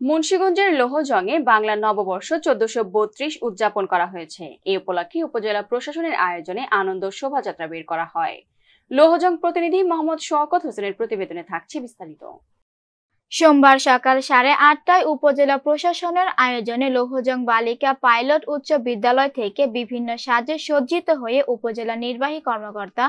মুন্সিগঞ্জের লোহজংয়ে বাংলা নববর্ষ 1432 উদযাপন করা হয়েছে। এই উপলক্ষে উপজেলা প্রশাসনের আয়োজনে আনন্দ শোভাযাত্রা বের করা হয়। লোহজং প্রতিনিধি মোহাম্মদ শওকত হোসেনের প্রতিবেদনে থাকছে বিস্তারিত। সোমবার সকাল 8:30টায় উপজেলা প্রশাসনের আয়োজনে লোহজং বালিকা পাইলট উচ্চ বিদ্যালয় থেকে বিভিন্ন সাজে সজ্জিত হয়ে উপজেলা নির্বাহী কর্মকর্তা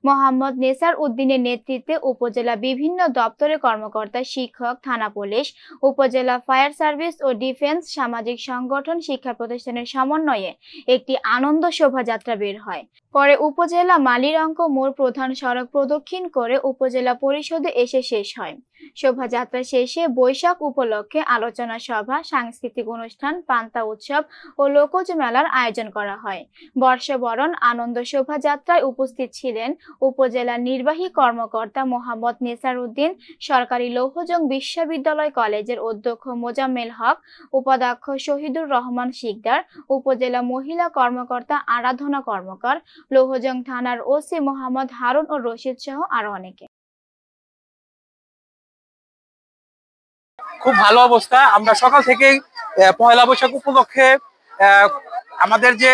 মোহাম্মদ নেসার উদ্দিনের নেতৃত্বে উপজেলা বিভিন্ন দপ্তরের কর্মকর্তা, শিক্ষক, থানা পুলিশ, উপজেলা ফায়ার সার্ভিস ও ডিফেন্স, সামাজিক সংগঠন, শিক্ষা প্রতিষ্ঠানের সমন্বয়ে একটি আনন্দ শোভাযাত্রা বের হয়। পরে উপজেলা মালিরঙ্ক মোড় প্রধান সড়ক প্রদক্ষিণ করে উপজেলা পরিষদে এসে শেষ হয়। শোভাযাত্রা শেষে বৈশাখ উপলক্ষে আলোচনা সভা, সাংস্কৃতিক অনুষ্ঠান, পান্তা উৎসব ও লোকজ মেলার আয়োজন করা হয়। বর্ষবরণ আনন্দ শোভাযাত্রায় উপস্থিত ছিলেন উপজেলা নির্বাহী কর্মকর্তা মোহাম্মদ নেসার উদ্দিন, সরকারি লোহজং বিশ্ববিদ্যালয় কলেজের অধ্যক্ষ মোজাম্মেল হক, উপাধ্যক্ষ শহীদুর রহমান শিকদার, উপজেলা মহিলা কর্মকর্তা আরাধনা কর্মকার, লোহজং থানার ওসি মোহাম্মদ হারুন ও রশিদ সহ আরো অনেকে। খুব ভালো অবস্থা। আমরা সকাল থেকেই পয়লা বৈশাখ উপলক্ষে আমাদের যে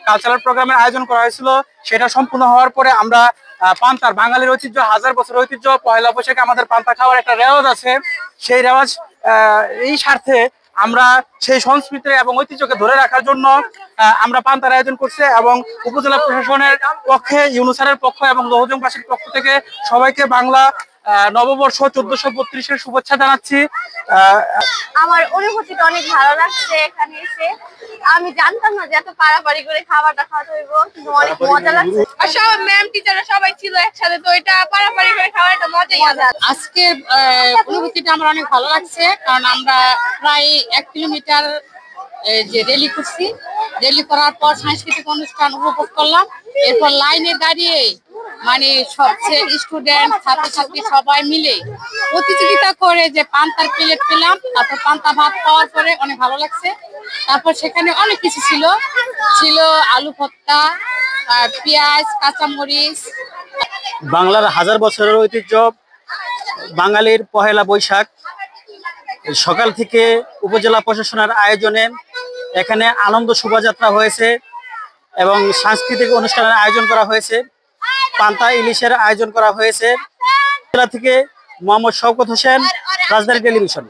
কালচারাল প্রোগ্রামের আয়োজন করা হয়েছিল সেটা সম্পূর্ণ হওয়ার পরে আমরা পান্তার, বাঙালির ঐতিহ্য, হাজার বছর ঐতিহ্য, পয়লা বৈশাখে আমাদের পান্তা খাওয়ার একটা রেওয়াজ আছে। সেই রেওয়াজ এই স্বার্থে আমরা সেই সংস্কৃতি এবং ঐতিহ্যকে ধরে রাখার জন্য আমরা পান্তার আয়োজন করছি এবং উপজেলা প্রশাসনের পক্ষে, ইউনুসারের পক্ষ এবং লোহজংবাসীর পক্ষ থেকে সবাইকে বাংলা নববর্ষ 1432-এর শুভেচ্ছা জানাচ্ছি। আমার অনুভূতিটা অনেক ভালো লাগছে এখানে এসে। আমি জানতাম না যে এত পারাপারি করে খাবারটা খাওয়াতে হইব, কিন্তু অনেক মজা লাগছে। আর সব ম্যাম টিচাররা সবাই ছিল একসাথে, তো এটা পারাপারি করে খাওয়ার একটা মজাই আছে। আজকে অনুভূতিটা আমার অনেক ভালো লাগছে, কারণ আমরা প্রায় 1 কিলোমিটার যে র্যালি করছি, র্যালি করার পর সাংস্কৃতিক অনুষ্ঠান উপভোগ করলাম। এরপর লাইনে দাঁড়িয়ে মানে সবচেয়ে স্টুডেন্ট, ছাত্রছাত্রী সবাই মিলে প্রতিযোগিতা করে যে পান্তার প্লেট পেলাম, তারপর পান্তা ভাত পাওয়ার পরে অনেক ভালো লাগছে। তারপর সেখানে অনেক কিছু ছিল আলু ভর্তা, পেঁয়াজ, কাঁচামরিচ। বাংলার হাজার বছরের ঐতিহ্য বাঙালির পহেলা বৈশাখ সকাল থেকে উপজেলা প্রশাসনের আয়োজনে এখানে আনন্দ শোভাযাত্রা হয়েছে এবং সাংস্কৃতিক অনুষ্ঠানের আয়োজন করা হয়েছে, পান্তা ইলিশের আয়োজন করা হয়েছে। জেলা থেকে মোহাম্মদ শওকত হোসেন, রাজধানী টেলিভিশন।